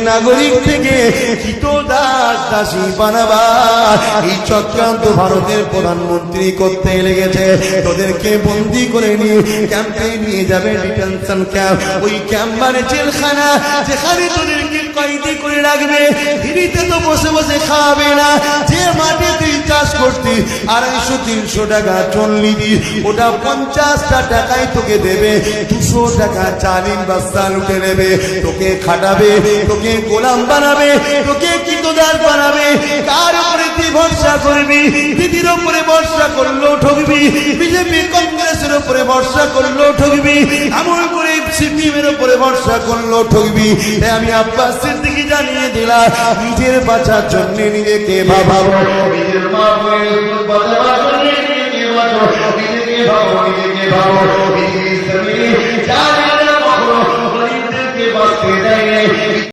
নাগরিক থেকে কৃতদাস দাসী বানাবার এই চক্রান্ত ভারতের প্রধানমন্ত্রী করতে লেগেছে। তোদেরকে বন্দি করে নিয়ে ক্যাম্পে নিয়ে যাবে, ডিটেনশন ক্যাম্প। ওই ক্যাম্প মানে জেলখানা, যেখানে তোদেরকে কয়েদি করে রাখবে। ফ্রিতে তো বসে বসে খাওয়াবে না। যে মাঠে তুই চাষ করতি 250-300 টাকা চল্লি দি, ওটা 50টা টাকায় তোকে দেবে। 200 টাকা চালিন বাস্তা লুটে নেবে, তোকে খাটাবে, তোকে গোলাম বানাবে, তোকে কৃতদাস বানাবে। কার উপরে তুই ভরসা করবি? দিদির উপরে ভরসা করলেও ঠকবি, বিজেপি কংগ্রেসের উপরে ভরসা করলেও ঠকবি, আমার উপরে সিপিএমের উপরে ভরসা করলেও ঠকবি। তাই আমি আব্বাস সিদ্দিকী জানিয়ে দিলাম, নিজের বাঁচার জন্য নিজেকে ভাবাবো, নিজের মা বোনের বাঁচাবার জন্য নিজেকে বাঁচো, নিজেকে ভাবো, নিজেকে ভাবো, নিজেকে জমিনে যা যা ভাবো, নিজেকে বাঁচতে দেয়।